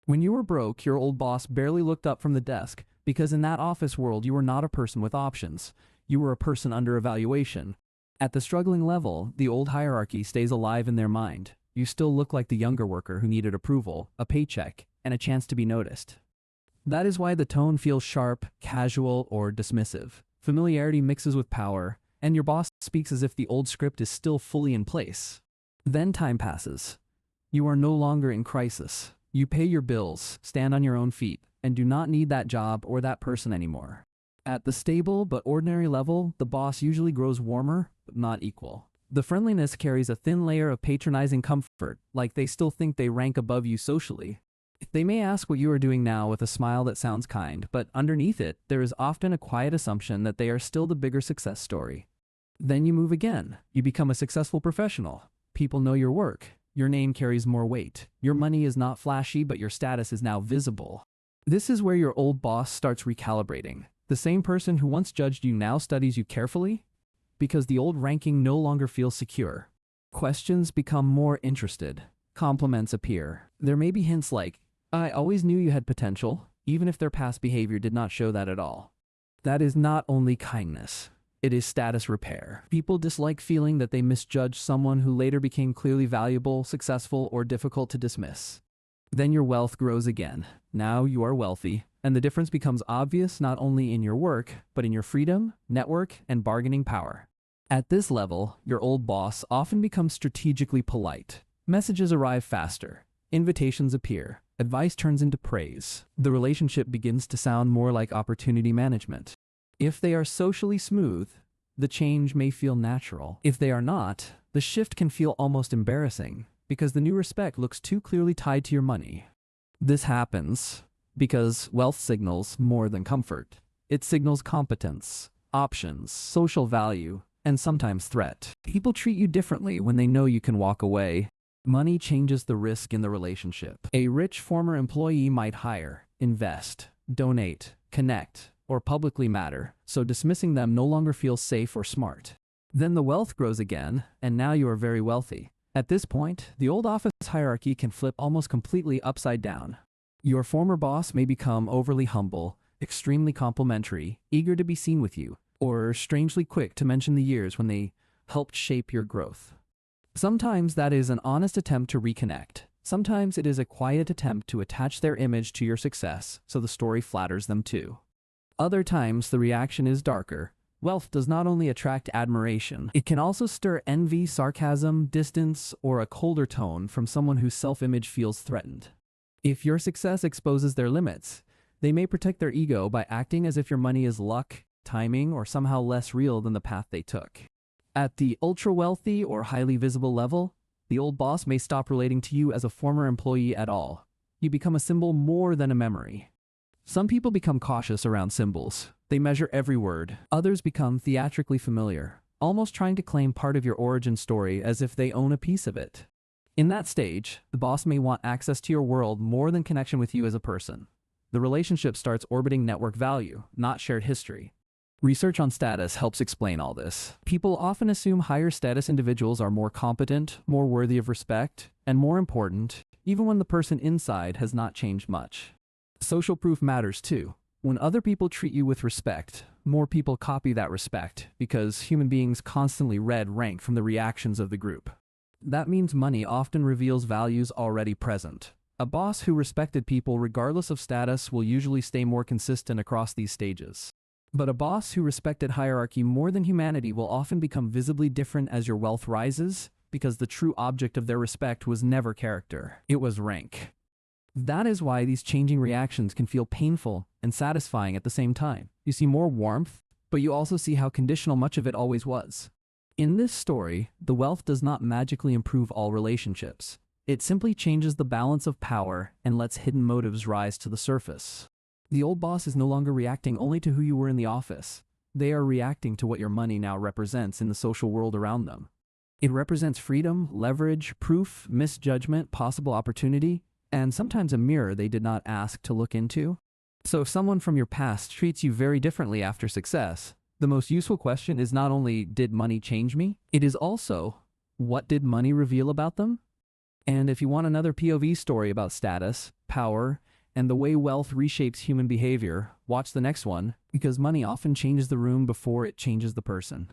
When you were broke, your old boss barely looked up from the desk, because in that office world you were not a person with options. You were a person under evaluation. At the struggling level, the old hierarchy stays alive in their mind. You still look like the younger worker who needed approval, a paycheck, and a chance to be noticed. That is why the tone feels sharp, casual, or dismissive. Familiarity mixes with power, and your boss speaks as if the old script is still fully in place. Then time passes. You are no longer in crisis. You pay your bills, stand on your own feet, and do not need that job or that person anymore. At the stable but ordinary level, the boss usually grows warmer, but not equal. The friendliness carries a thin layer of patronizing comfort, like they still think they rank above you socially. They may ask what you are doing now with a smile that sounds kind, but underneath it, there is often a quiet assumption that they are still the bigger success story. Then you move again. You become a successful professional. People know your work. Your name carries more weight. Your money is not flashy, but your status is now visible. This is where your old boss starts recalibrating. The same person who once judged you now studies you carefully, because the old ranking no longer feels secure. Questions become more interested. Compliments appear. There may be hints like, "I always knew you had potential," even if their past behavior did not show that at all. That is not only kindness. It is status repair. People dislike feeling that they misjudged someone who later became clearly valuable, successful, or difficult to dismiss. Then your wealth grows again. Now you are wealthy, and the difference becomes obvious not only in your work, but in your freedom, network, and bargaining power. At this level, your old boss often becomes strategically polite. Messages arrive faster. Invitations appear. Advice turns into praise. The relationship begins to sound more like opportunity management. If they are socially smooth, the change may feel natural. If they are not, the shift can feel almost embarrassing, because the new respect looks too clearly tied to your money. This happens because wealth signals more than comfort. It signals competence, options, social value, and sometimes threat. People treat you differently when they know you can walk away. Money changes the risk in the relationship. A rich former employee might hire, invest, donate, connect, or publicly matter, so dismissing them no longer feels safe or smart. Then the wealth grows again, and now you are very wealthy. At this point, the old office hierarchy can flip almost completely upside down. Your former boss may become overly humble, extremely complimentary, eager to be seen with you, or strangely quick to mention the years when they helped shape your growth. Sometimes that is an honest attempt to reconnect. Sometimes it is a quiet attempt to attach their image to your success, so the story flatters them too. Other times, the reaction is darker. Wealth does not only attract admiration, it can also stir envy, sarcasm, distance, or a colder tone from someone whose self-image feels threatened. If your success exposes their limits, they may protect their ego by acting as if your money is luck, timing, or somehow less real than the path they took. At the ultra-wealthy or highly visible level, the old boss may stop relating to you as a former employee at all. You become a symbol more than a memory. Some people become cautious around symbols. They measure every word. Others become theatrically familiar, almost trying to claim part of your origin story as if they own a piece of it. In that stage, the boss may want access to your world more than connection with you as a person. The relationship starts orbiting network value, not shared history. Research on status helps explain all this. People often assume higher status individuals are more competent, more worthy of respect, and more important, even when the person inside has not changed much. Social proof matters too. When other people treat you with respect, more people copy that respect because human beings constantly read rank from the reactions of the group. That means money often reveals values already present. A boss who respected people regardless of status will usually stay more consistent across these stages. But a boss who respected hierarchy more than humanity will often become visibly different as your wealth rises, because the true object of their respect was never character, it was rank. That is why these changing reactions can feel painful and satisfying at the same time. You see more warmth, but you also see how conditional much of it always was. In this story, the wealth does not magically improve all relationships. It simply changes the balance of power and lets hidden motives rise to the surface. The old boss is no longer reacting only to who you were in the office. They are reacting to what your money now represents in the social world around them. It represents freedom, leverage, proof, misjudgment, possible opportunity, and sometimes a mirror they did not ask to look into. So if someone from your past treats you very differently after success, the most useful question is not only, did money change me? It is also, what did money reveal about them? And if you want another POV story about status, power, and the way wealth reshapes human behavior. Watch the next one, because money often changes the room before it changes the person.